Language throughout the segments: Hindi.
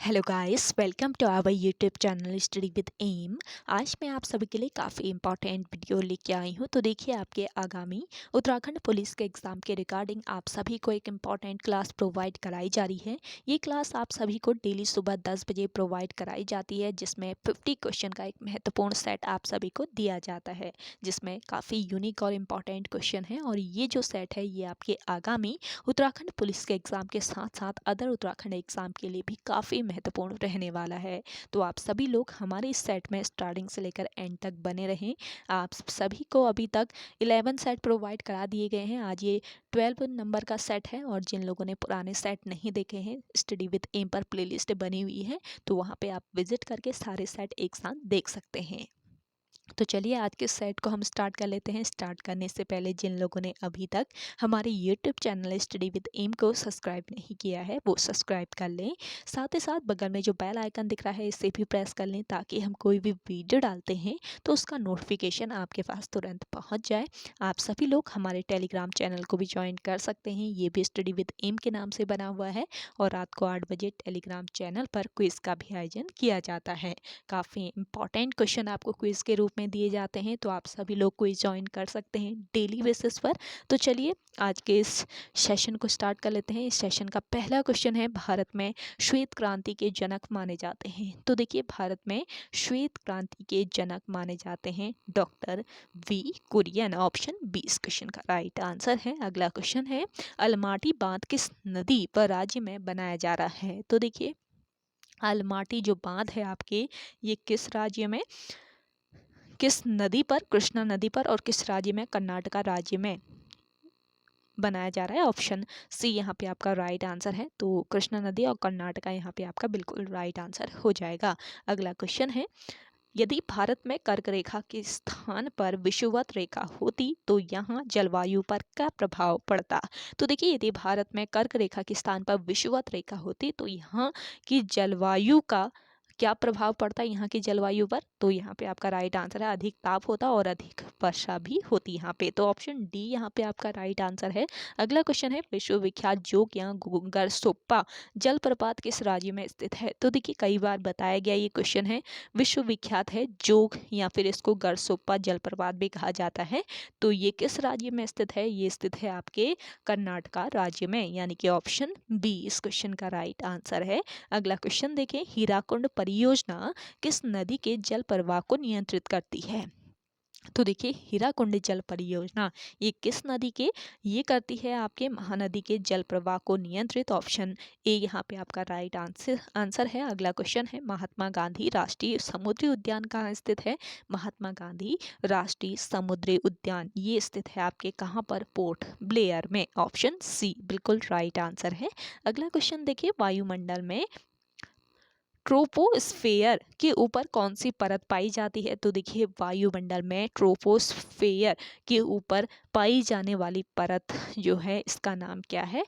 Hello guys, welcome to our YouTube channel study with M. आज मैं आप सभी के लिए काफ़ी इंपॉर्टेंट वीडियो लेके आई हूँ। तो देखिए, आपके आगामी उत्तराखंड पुलिस के एग्ज़ाम के रिगार्डिंग आप सभी को एक इम्पॉर्टेंट क्लास प्रोवाइड कराई जा रही है। ये क्लास आप सभी को डेली सुबह 10 बजे प्रोवाइड कराई जाती है, जिसमें 50 क्वेश्चन का एक महत्वपूर्ण सेट आप सभी को दिया जाता है, जिसमें काफ़ी यूनिक और इम्पॉर्टेंट क्वेश्चन है। और ये जो सेट है ये आपके आगामी उत्तराखंड पुलिस के एग्ज़ाम के साथ साथ अदर उत्तराखंड एग्ज़ाम के लिए भी काफ़ी महत्वपूर्ण रहने वाला है। तो आप सभी लोग हमारे इस सेट में स्टार्टिंग से लेकर एंड तक बने रहें। आप सभी को अभी तक 11 सेट प्रोवाइड करा दिए गए हैं। आज ये 12 नंबर का सेट है। और जिन लोगों ने पुराने सेट नहीं देखे हैं, स्टडी विद एम पर प्लेलिस्ट बनी हुई है, तो वहाँ पे आप विजिट करके सारे सेट एक साथ देख सकते हैं। तो चलिए, आज के सेट को हम स्टार्ट कर लेते हैं। स्टार्ट करने से पहले जिन लोगों ने अभी तक हमारे YouTube channel study with M को सब्सक्राइब नहीं किया है, वो सब्सक्राइब कर लें। साथ ही साथ बगल में जो बेल आइकन दिख रहा है, इसे भी प्रेस कर लें, ताकि हम कोई भी वीडियो डालते हैं तो उसका नोटिफिकेशन आपके पास तुरंत पहुंच जाए। आप सभी लोग हमारे टेलीग्राम चैनल को भी ज्वाइन कर सकते हैं। ये भी स्टडी विद एम के नाम से बना हुआ है। और रात को 8 बजे टेलीग्राम चैनल पर क्विज़ का भी आयोजन किया जाता है। काफ़ी इंपॉर्टेंट क्वेश्चन आपको क्विज़ के रूप में दिए जाते हैं, तो आप सभी लोग क्विज़ ज्वाइन कर सकते हैं डेली बेसिस पर। तो चलिए, आज के इस सेशन को स्टार्ट कर लेते हैं। इस सेशन का पहला क्वेश्चन है, भारत में श्वेत क्रांति के जनक माने जाते हैं। तो देखिए, भारत में श्वेत क्रांति के जनक माने जाते हैं doctor V Kurien. Option B इस क्वेश्चन का राइट आंसर है। अगला क्वेश्चन है, अलमाटी बांध किस नदी व राज्य में बनाया जा रहा है। तो देखिए, अलमाटी जो बांध है आपके, ये किस राज्य में, किस नदी पर, कृष्णा नदी पर, और किस राज्य में, कर्नाटका राज्य में बनाया जा रहा है। ऑप्शन सी यहाँ पे आपका राइट आंसर है। तो कृष्णा नदी और कर्नाटका यहाँ पे आपका बिल्कुल राइट आंसर हो जाएगा। अगला क्वेश्चन है, यदि भारत में कर्क रेखा के स्थान पर विषुवत रेखा होती तो यहाँ जलवायु पर क्या प्रभाव पड़ता। तो देखिए, यदि भारत में कर्क रेखा के स्थान पर विषुवत रेखा होती तो यहाँ की जलवायु का क्या प्रभाव पड़ता है यहाँ की जलवायु पर। तो यहाँ पे आपका राइट आंसर है, अधिक ताप होता और अधिक वर्षा भी होती यहाँ पे। तो ऑप्शन डी यहाँ पे आपका राइट आंसर है। अगला क्वेश्चन है, विश्वविख्यात जोग या गरसोप्पा जलप्रपात किस राज्य में स्थित है। तो देखिए, कई बार बताया गया ये क्वेश्चन है। विश्वविख्यात है जोग, या फिर इसको गरसोप्पा जलप्रपात भी कहा जाता है। तो ये किस राज्य में स्थित है, ये स्थित है आपके कर्नाटका राज्य में, यानी कि ऑप्शन बी इस क्वेश्चन का राइट आंसर है। अगला क्वेश्चन देखें, हीराकुंड परियोजना किस नदी के जल प्रवाह को नियंत्रित करती है। तो देखिए, हीराकुंड जल परियोजना ये किस नदी के, ये करती है आपके महानदी के जल प्रवाह को नियंत्रित। ऑप्शन ए यहाँ पे आपका राइट आंसर है। अगला क्वेश्चन है, महात्मा गांधी राष्ट्रीय समुद्री उद्यान कहाँ स्थित है। महात्मा गांधी राष्ट्रीय समुद्री उद्यान ये स्थित है आपके कहाँ पर, पोर्ट ब्लेयर में। ऑप्शन सी बिल्कुल राइट आंसर है। अगला क्वेश्चन देखिए, वायुमंडल में ट्रोपोस्फेयर के ऊपर कौन सी परत पाई जाती है। तो देखिए, वायुमंडल में ट्रोपोस्फेयर के ऊपर पाई जाने वाली परत जो है, इसका नाम क्या है,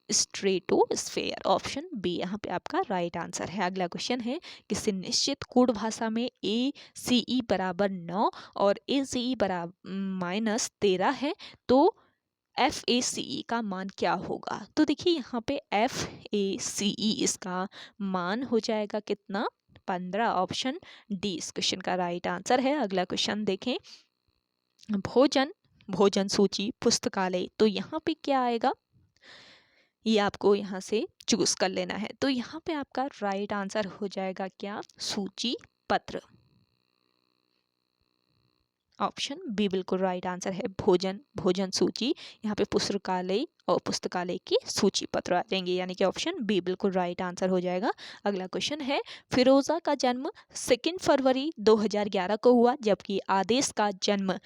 स्ट्रेटोस्फेयर। ऑप्शन बी यहाँ पे आपका राइट आंसर है। अगला क्वेश्चन है, किसी निश्चित कोड भाषा में ACE बराबर 9 और ACE बराबर -13 है, तो FACE का मान क्या होगा। तो देखिए, यहाँ पे FACE इसका मान हो जाएगा कितना, 15। ऑप्शन डी इस क्वेश्चन का राइट आंसर है। अगला क्वेश्चन देखें, भोजन भोजन सूची पुस्तकालय, तो यहाँ पे क्या आएगा, ये आपको यहाँ से चूज कर लेना है। तो यहाँ पे आपका राइट आंसर हो जाएगा क्या, सूची पत्र। ऑप्शन बी बिल्कुल राइट आंसर है, भोजन सूची। यहाँ पे पुस्तकालय और पुस्तकालय की सूची पत्र आ जाएंगे, यानी कि ऑप्शन बी बिल्कुल राइट आंसर हो जाएगा। अगला क्वेश्चन है, फिरोजा का जन्म 2 फरवरी 2011 को हुआ, जबकि आदेश का जन्म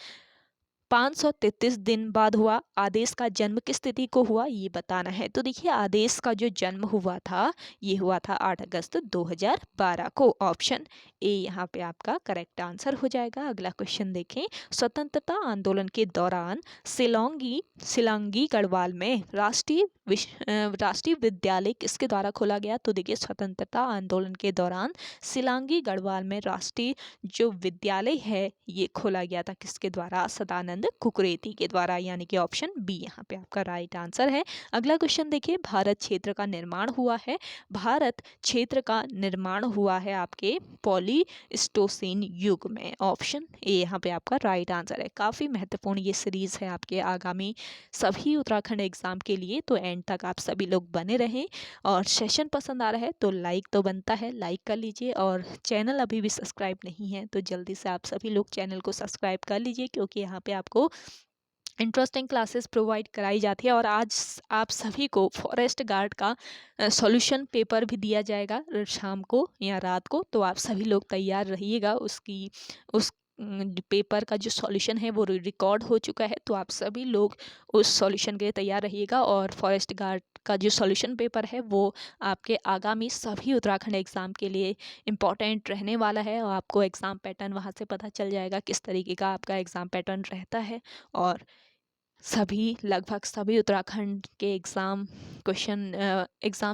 533 दिन बाद हुआ। आदेश का जन्म किस तिथि को हुआ, ये बताना है। तो देखिए, आदेश का जो जन्म हुआ था, ये हुआ था 8 अगस्त 2012 को। ऑप्शन ए यहाँ पे आपका करेक्ट आंसर हो जाएगा। अगला क्वेश्चन देखें, स्वतंत्रता आंदोलन के दौरान सिलांगी गढ़वाल में राष्ट्रीय विद्यालय किसके द्वारा खोला गया। तो देखिए, स्वतंत्रता आंदोलन के दौरान सिलांगी गढ़वाल में राष्ट्रीय जो विद्यालय है, ये खोला गया था किसके द्वारा, सदानंद गोविंद कुकरेती के द्वारा, यानी कि ऑप्शन बी यहाँ पे आपका राइट आंसर है। अगला क्वेश्चन देखिए, भारत क्षेत्र का निर्माण हुआ है, भारत क्षेत्र का निर्माण हुआ है आपके पॉलीस्टोसीन युग में, ऑप्शन ए यहाँ पे आपका राइट आंसर है। काफ़ी महत्वपूर्ण ये सीरीज़ है आपके आगामी सभी उत्तराखंड एग्जाम के लिए, तो एंड तक आप सभी लोग बने रहें। और सेशन पसंद आ रहा है तो लाइक तो बनता है, लाइक कर लीजिए, और चैनल अभी भी सब्सक्राइब नहीं है तो जल्दी से आप सभी लोग चैनल को सब्सक्राइब कर लीजिए, क्योंकि यहाँ पे आपको इंटरेस्टिंग क्लासेस प्रोवाइड कराई जाती है। और आज आप सभी को फॉरेस्ट गार्ड का सॉल्यूशन पेपर भी दिया जाएगा शाम को या रात को, तो आप सभी लोग तैयार रहिएगा। उस पेपर का जो सॉल्यूशन है वो रिकॉर्ड हो चुका है, तो आप सभी लोग उस सॉल्यूशन के लिए तैयार रहिएगा। और फॉरेस्ट गार्ड का जो सॉल्यूशन पेपर है वो आपके आगामी सभी उत्तराखंड एग्ज़ाम के लिए इम्पॉर्टेंट रहने वाला है, और आपको एग्ज़ाम पैटर्न वहाँ से पता चल जाएगा किस तरीके का आपका एग्ज़ाम पैटर्न रहता है। और सभी लगभग सभी उत्तराखंड के एग्ज़ाम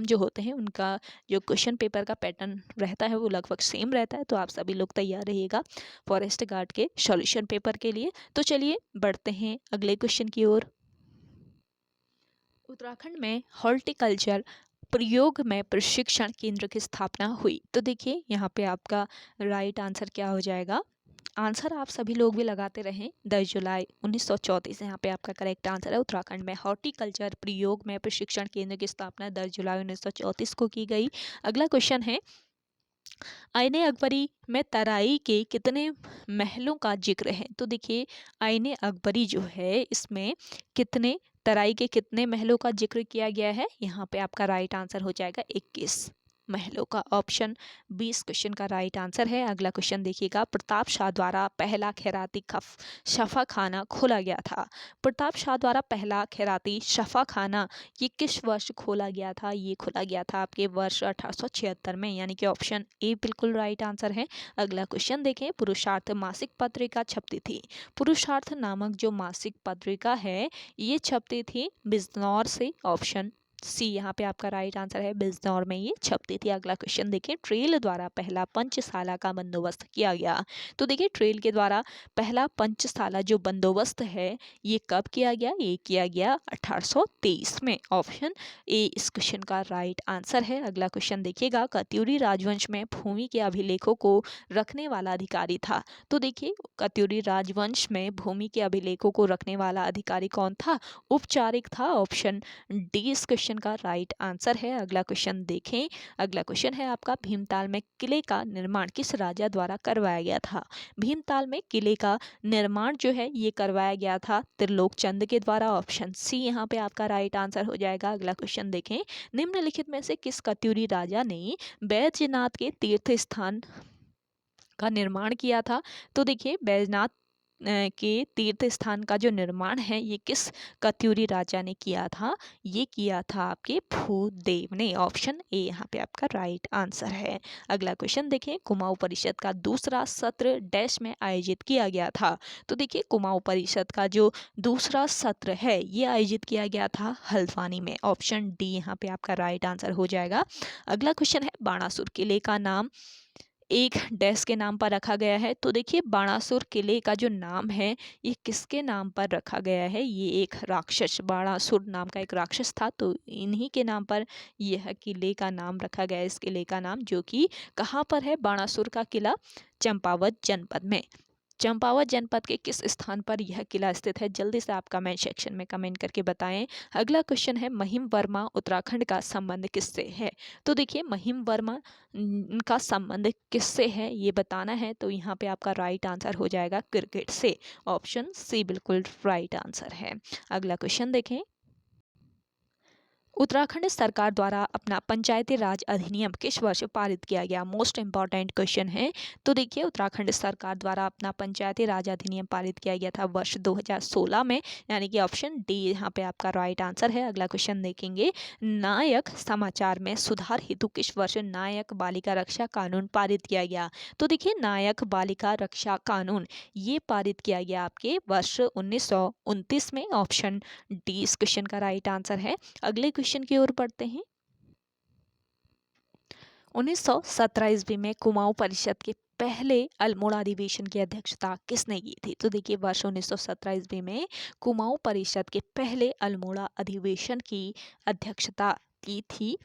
जो होते हैं उनका जो क्वेश्चन पेपर का पैटर्न रहता है वो लगभग सेम रहता है, तो आप सभी लोग तैयार रहिएगा फॉरेस्ट गार्ड के सॉल्यूशन पेपर के लिए। तो चलिए बढ़ते हैं अगले क्वेश्चन की ओर। उत्तराखंड में हॉर्टिकल्चर प्रयोग में प्रशिक्षण केंद्र की स्थापना हुई, तो देखिए यहाँ पे आपका राइट आंसर क्या हो जाएगा। आंसर आप सभी लोग भी लगाते रहें, 10 जुलाई 1934 यहाँ पे आपका करेक्ट आंसर है। उत्तराखंड में हॉर्टिकल्चर प्रयोग में प्रशिक्षण केंद्र की स्थापना 10 जुलाई 1934 को की गई। अगला क्वेश्चन है, आईने अकबरी में तराई के कितने महलों का जिक्र है, तो देखिए आईने अकबरी जो है इसमें कितने तराई के कितने महलों का जिक्र किया गया है, यहाँ पे आपका राइट आंसर हो जाएगा 21 महलों का, ऑप्शन 20 क्वेश्चन का राइट आंसर है। अगला क्वेश्चन देखिएगा, प्रताप शाह द्वारा पहला खैराती शफाखाना खोला गया था, प्रताप शाह द्वारा पहला खैराती शफाखाना ये किस वर्ष खोला गया था, ये खोला गया था आपके वर्ष 1876 में, यानी कि ऑप्शन ए बिल्कुल राइट आंसर है। अगला क्वेश्चन देखें, पुरुषार्थ मासिक पत्रिका छपती थी, पुरुषार्थ नामक जो मासिक पत्रिका है ये छपती थी बिजनौर से, ऑप्शन सी यहाँ पे आपका राइट आंसर है, बिजनौर में ये छपती थी। अगला क्वेश्चन देखिए, ट्रेल द्वारा पहला पंचशाला का बंदोबस्त किया गया, तो देखिए ट्रेल के द्वारा पहला पंचशाला जो बंदोबस्त है ये कब किया गया, ये किया गया 1823 में, ऑप्शन ए इस क्वेश्चन का राइट आंसर है। अगला क्वेश्चन देखिएगा, कत्यूरी राजवंश में भूमि के अभिलेखों को रखने वाला अधिकारी था, तो देखिए कत्यूरी राजवंश में भूमि के अभिलेखों को रखने वाला अधिकारी कौन था, उपचारिक था, ऑप्शन डी इस क्वेश्चन का राइट आंसर है। अगला क्वेश्चन देखें, अगला क्वेश्चन है आपका, भीमताल में किले का निर्माण किस राजा द्वारा करवाया गया था, भीमताल में किले का निर्माण जो है ये करवाया गया था त्रिलोक चंद के द्वारा, ऑप्शन सी यहाँ पे आपका राइट आंसर हो जाएगा। अगला क्वेश्चन देखें, निम्नलिखित में से किस कत्यूरी राजा ने बैजनाथ के तीर्थ स्थान का निर्माण किया था, तो देखिए बैजनाथ के तीर्थ स्थान का जो निर्माण है ये किस कत्यूरी राजा ने किया था, ये किया था आपके भूदेव ने, ऑप्शन ए यहाँ पे आपका राइट आंसर है। अगला क्वेश्चन देखें, कुमाऊं परिषद का दूसरा सत्र डैश में आयोजित किया गया था, तो देखिए कुमाऊं परिषद का जो दूसरा सत्र है ये आयोजित किया गया था हल्द्वानी में, ऑप्शन डी यहाँ पे आपका राइट आंसर हो जाएगा। अगला क्वेश्चन है, बाणासुर किले का नाम एक डैश के नाम पर रखा गया है, तो देखिए बाणासुर किले का जो नाम है ये किसके नाम पर रखा गया है, ये एक राक्षस बाणासुर नाम का एक राक्षस था, तो इन्हीं के नाम पर यह किले का नाम रखा गया है। इस किले का नाम जो कि कहाँ पर है, बाणासुर का किला चंपावत जनपद में, चंपावत जनपद के किस स्थान पर यह किला स्थित है, जल्दी से आप कमेंट सेक्शन में कमेंट करके बताएं। अगला क्वेश्चन है, महिम वर्मा उत्तराखंड का संबंध किससे है, तो देखिए महिम वर्मा का संबंध किससे है ये बताना है, तो यहाँ पे आपका राइट आंसर हो जाएगा क्रिकेट से, ऑप्शन सी बिल्कुल राइट आंसर है। अगला क्वेश्चन देखें, उत्तराखंड सरकार द्वारा अपना पंचायती राज अधिनियम किस वर्ष पारित किया गया, मोस्ट इंपॉर्टेंट क्वेश्चन है, तो देखिए उत्तराखंड सरकार द्वारा अपना पंचायती राज अधिनियम पारित किया गया था वर्ष 2016 में, यानी कि ऑप्शन डी यहाँ पे आपका राइट आंसर है। अगला क्वेश्चन देखेंगे, नायक समाचार में सुधार हेतु किस वर्ष नायक बालिका रक्षा कानून पारित किया गया, तो देखिए नायक बालिका रक्षा कानून ये पारित किया गया आपके वर्ष 1929 में, ऑप्शन डी इस क्वेश्चन का राइट आंसर है। अगले क्वेश्चन की ओर बढ़ते हैं, 1917 ईस्वी में कुमाऊं परिषद के पहले अल्मोड़ा अधिवेशन की अध्यक्षता किसने की थी? तो देखिए वर्ष 1917 ईस्वी में कुमाऊं परिषद के पहले अल्मोड़ा अधिवेशन की अध्यक्षता की थी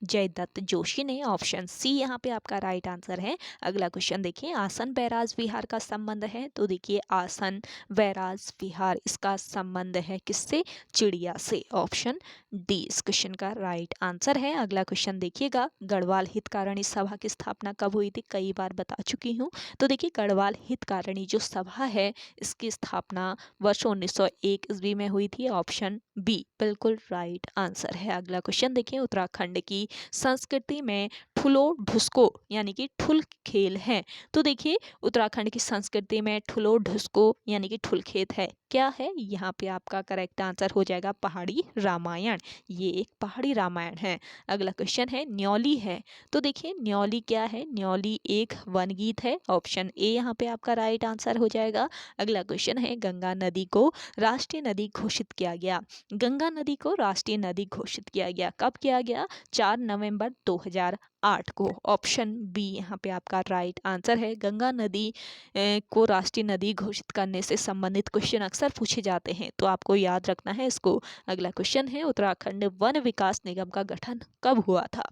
जयदत्त जोशी ने। ऑप्शन सी यहाँ पे आपका राइट आंसर है। अगला क्वेश्चन देखिए, आसन बैराज विहार का संबंध है। तो देखिए आसन बैराज विहार इसका संबंध है किससे? चिड़िया से। ऑप्शन डी इस क्वेश्चन का राइट आंसर है। अगला क्वेश्चन देखिएगा, गढ़वाल हितकारिणी सभा की स्थापना कब हुई थी? कई बार बता चुकी हूँ। तो देखिए गढ़वाल हितकारिणी जो सभा है इसकी स्थापना वर्ष 1901 ईस्वी में हुई थी। ऑप्शन बी बिल्कुल राइट आंसर है। अगला क्वेश्चन देखिए, उत्तराखंड की संस्कृति में ठुलो ढुसको यानी कि ठुल खेल है। तो देखिए उत्तराखंड की संस्कृति में ठुलो ढुसको यानी कि ठुल खेत है, क्या है? यहाँ पे आपका करेक्ट आंसर हो जाएगा पहाड़ी रामायण। ये एक पहाड़ी रामायण है। अगला क्वेश्चन है, न्यौली है। तो देखिए न्यौली क्या है? न्यौली एक वन गीत है। ऑप्शन ए यहाँ पे आपका राइट आंसर हो जाएगा। अगला क्वेश्चन है, गंगा नदी को राष्ट्रीय नदी घोषित किया गया। गंगा नदी को राष्ट्रीय नदी घोषित किया गया, कब किया गया? 4 नवंबर 2008 को। ऑप्शन बी यहाँ पे आपका राइट आंसर है। गंगा नदी को राष्ट्रीय नदी घोषित करने से संबंधित क्वेश्चन अक्सर पूछे जाते हैं, तो आपको याद रखना है इसको। अगला क्वेश्चन है, उत्तराखंड वन विकास निगम का गठन कब हुआ था?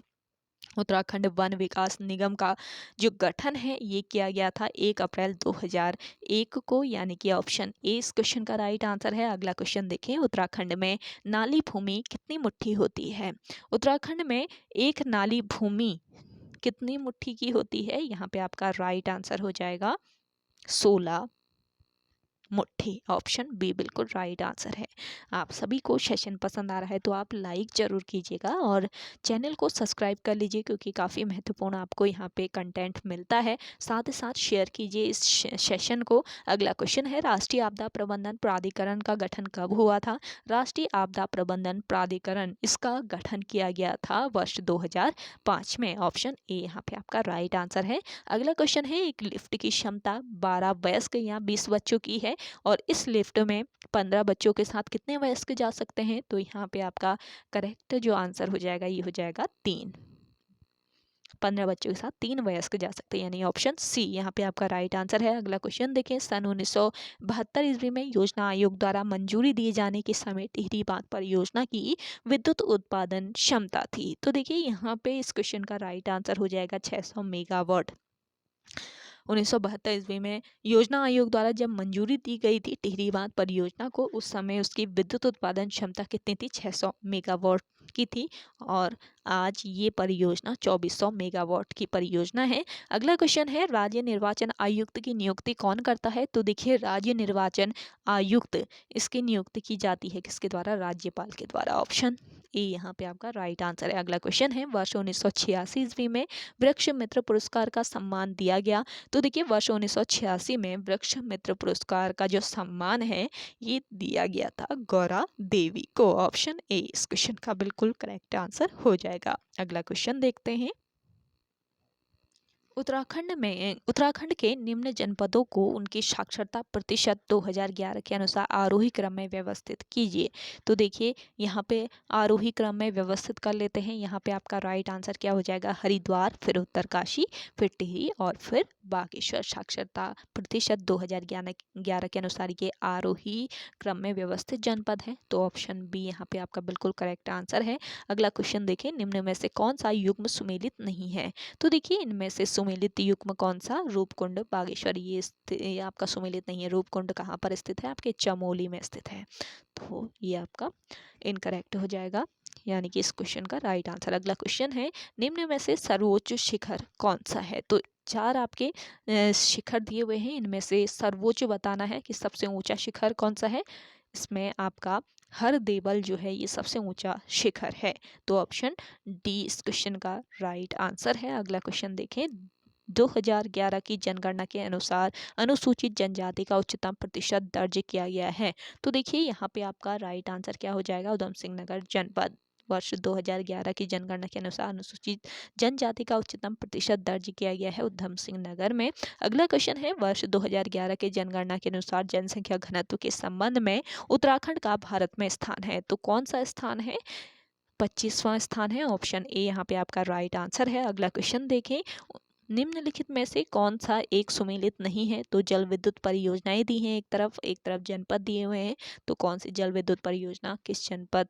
उत्तराखंड वन विकास निगम का जो गठन है ये किया गया था 1 अप्रैल 2001 को, यानी कि ऑप्शन ए इस क्वेश्चन का राइट आंसर है। अगला क्वेश्चन देखें, उत्तराखंड में नाली भूमि कितनी मुट्ठी होती है? उत्तराखंड में एक नाली भूमि कितनी मुट्ठी की होती है? यहाँ पे आपका राइट आंसर हो जाएगा 16 मुट्ठी। ऑप्शन बी बिल्कुल राइट आंसर है। आप सभी को सेशन पसंद आ रहा है तो आप लाइक जरूर कीजिएगा और चैनल को सब्सक्राइब कर लीजिए, क्योंकि काफ़ी महत्वपूर्ण आपको यहाँ पे कंटेंट मिलता है। साथ ही साथ शेयर कीजिए इस सेशन को। अगला क्वेश्चन है, राष्ट्रीय आपदा प्रबंधन प्राधिकरण का गठन कब हुआ था? राष्ट्रीय आपदा प्रबंधन प्राधिकरण इसका गठन किया गया था वर्ष 2005 में। ऑप्शन ए यहाँ पे आपका राइट आंसर है। अगला क्वेश्चन है, एक लिफ्ट की क्षमता 12 वयस्क या 20 बच्चों की है और इस लिफ्ट में 15 बच्चों के साथ कितने वयस्क जा सकते हैं? तो यहाँ पे आपका करेक्ट जो आंसर हो जाएगा ये हो जाएगा 3। 15 बच्चों के साथ 3 वयस्क जा सकते हैं, यानी ऑप्शन सी यहाँ पे आपका राइट आंसर है। अगला क्वेश्चन देखें, सन 1972 ईस्वी में योजना आयोग द्वारा मंजूरी दिए जाने के समय टिहरी बांध परियोजना की विद्युत उत्पादन क्षमता थी। तो देखिए यहाँ पे इस क्वेश्चन का राइट आंसर हो जाएगा 600 मेगावाट। 1972 ईस्वी में योजना आयोग द्वारा जब मंजूरी दी गई थी टिहरी बांध परियोजना को, उस समय उसकी विद्युत उत्पादन क्षमता कितनी थी? 600 मेगावाट की थी और आज ये परियोजना 2400 मेगावाट की परियोजना है। अगला क्वेश्चन है, राज्य निर्वाचन आयुक्त की नियुक्ति कौन करता है? तो देखिए राज्य निर्वाचन आयुक्त इसकी नियुक्ति की जाती है किसके द्वारा? राज्यपाल के द्वारा। ऑप्शन ए यहाँ पे आपका राइट आंसर है। अगला क्वेश्चन है, वर्ष 1986 ईस्वी में वृक्ष मित्र पुरस्कार का सम्मान दिया गया। तो देखिए वर्ष 1986 में वृक्ष मित्र पुरस्कार का जो सम्मान है ये दिया गया था गौरा देवी को। ऑप्शन ए इस क्वेश्चन का बिल्कुल करेक्ट आंसर हो जाएगा। अगला क्वेश्चन देखते हैं, उत्तराखंड के निम्न जनपदों को उनकी साक्षरता प्रतिशत 2011 के अनुसार आरोही क्रम में व्यवस्थित कीजिए। तो देखिए यहाँ पे आरोही क्रम में व्यवस्थित कर लेते हैं। यहाँ पे आपका राइट आंसर क्या हो जाएगा? हरिद्वार, फिर उत्तरकाशी, फिर टिहरी और फिर बागेश्वर। साक्षरता प्रतिशत 2011 के अनुसार ये आरोही क्रम में व्यवस्थित जनपद है, तो ऑप्शन बी यहाँ पे आपका बिल्कुल करेक्ट आंसर है। अगला क्वेश्चन देखें, निम्न में से कौन सा युग्म सुमेलित नहीं है? तो देखिए इनमें से सुमेलित युग्म कौन सा? रूपकुंड बागेश्वर ये आपका सुमेलित नहीं है। रूपकुंड कहाँ पर स्थित है? आपके चमोली में स्थित है, तो ये आपका इनकरेक्ट हो जाएगा, यानी कि इस क्वेश्चन का राइट आंसर। अगला क्वेश्चन है, निम्न में से सर्वोच्च शिखर कौन सा है? तो 4 आपके शिखर दिए हुए हैं, इनमें से सर्वोच्च बताना है कि सबसे ऊंचा शिखर कौन सा है। इसमें आपका हर देवल जो है ये सबसे ऊंचा शिखर है, तो ऑप्शन डी इस क्वेश्चन का राइट आंसर है। अगला क्वेश्चन देखें, 2011 की जनगणना के अनुसार अनुसूचित जनजाति का उच्चतम प्रतिशत दर्ज किया गया है। तो देखिए यहाँ पे आपका राइट आंसर क्या हो जाएगा? उधम सिंह नगर जनपद। वर्ष 2011 की जनगणना के अनुसार अनुसूचित जनजाति का उच्चतम प्रतिशत दर्ज किया गया है उधम सिंह नगर में। अगला क्वेश्चन है, वर्ष 2011 के जनगणना के अनुसार जनसंख्या घनत्व के संबंध में उत्तराखंड का भारत में स्थान है, तो कौन सा स्थान है? 25वां स्थान है। ऑप्शन ए यहाँ पे आपका राइट आंसर है। अगला क्वेश्चन देखें, निम्नलिखित में से कौन सा एक सुमेलित नहीं है? तो जल विद्युत परियोजनाएं दी हैं एक तरफ जनपद दिए हुए हैं। तो कौन सी जल विद्युत परियोजना किस जनपद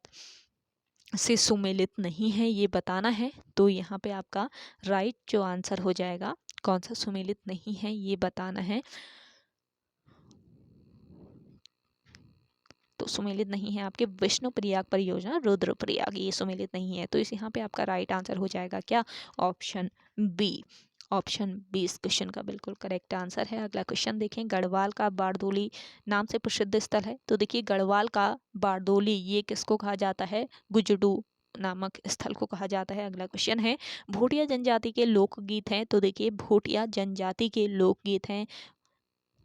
से सुमेलित नहीं है ये बताना है। तो यहाँ पे आपका राइट जो आंसर हो जाएगा, कौन सा सुमेलित नहीं है ये बताना है। तो सुमेलित नहीं है आपके विष्णुप्रयाग परियोजना, रुद्रप्रयाग ये सुमेलित नहीं है। तो इस यहाँ पे आपका राइट आंसर हो जाएगा क्या? Option B. ऑप्शन बी इस क्वेश्चन का बिल्कुल करेक्ट आंसर है। अगला क्वेश्चन देखें, गढ़वाल का बारदोली नाम से प्रसिद्ध स्थल है। तो देखिए गढ़वाल का बारदोली ये किसको कहा जाता है? गुजडू नामक स्थल को कहा जाता है। अगला क्वेश्चन है, भोटिया जनजाति के लोकगीत हैं। तो देखिए भोटिया जनजाति के लोकगीत हैं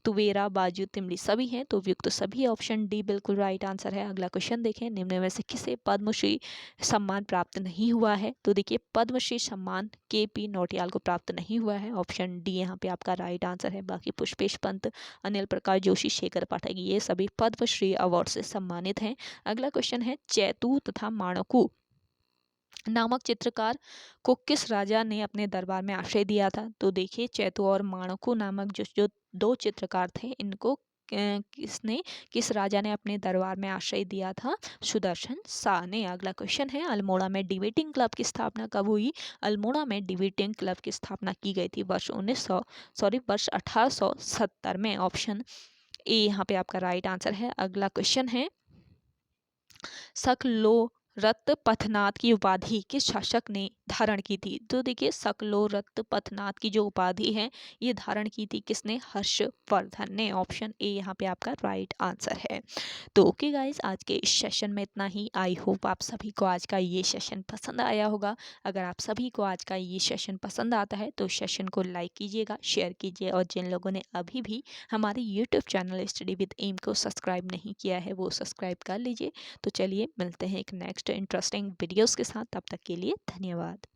तुवेरा, बाजू, तिमली सभी हैं। तो युक्त सभी ऑप्शन डी बिल्कुल राइट आंसर है। अगला क्वेश्चन देखें, निम्न में से किसे पद्मश्री सम्मान प्राप्त नहीं हुआ है? तो देखिए पद्मश्री सम्मान के.पी. नौटियाल को प्राप्त नहीं हुआ है। ऑप्शन डी यहाँ पे आपका राइट आंसर है। बाकी पुष्पेश पंत, अनिल प्रकाश जोशी, शेखर पाठक ये सभी पद्मश्री अवार्ड से सम्मानित हैं। अगला क्वेश्चन है, चैतू तथा माणकू नामक चित्रकार को किस राजा ने अपने दरबार में आश्रय दिया था? तो देखिए चैतू और माणकू नामक जो जो दो चित्रकार थे इनको किस राजा ने अपने दरबार में आश्रय दिया था? सुदर्शन शाह ने। अगला क्वेश्चन है, अल्मोड़ा में डिबेटिंग क्लब की स्थापना कब हुई? अल्मोड़ा में डिबेटिंग क्लब की स्थापना की गई थी वर्ष 1870 में। ऑप्शन ए यहाँ पे आपका राइट आंसर है। अगला क्वेश्चन है, सकलोरत पथनाथ की उपाधि किस शासक ने धारण की थी? तो देखिए सकलोरत पथनाथ की जो उपाधि है ये धारण की थी किसने? हर्षवर्धन ने। ऑप्शन ए यहाँ पे आपका राइट आंसर है। तो ओके गाइज, आज के इस सेशन में इतना ही। आई होप आप सभी को आज का ये सेशन पसंद आया होगा। अगर आप सभी को आज का ये सेशन पसंद आता है तो सेशन को लाइक कीजिएगा, शेयर कीजिए और जिन लोगों ने अभी भी हमारे YouTube channel study with M को सब्सक्राइब नहीं किया है वो सब्सक्राइब कर लीजिए। तो चलिए मिलते हैं एक नेक्स्ट इंटरेस्टिंग वीडियोस के साथ, तब तक के लिए धन्यवाद।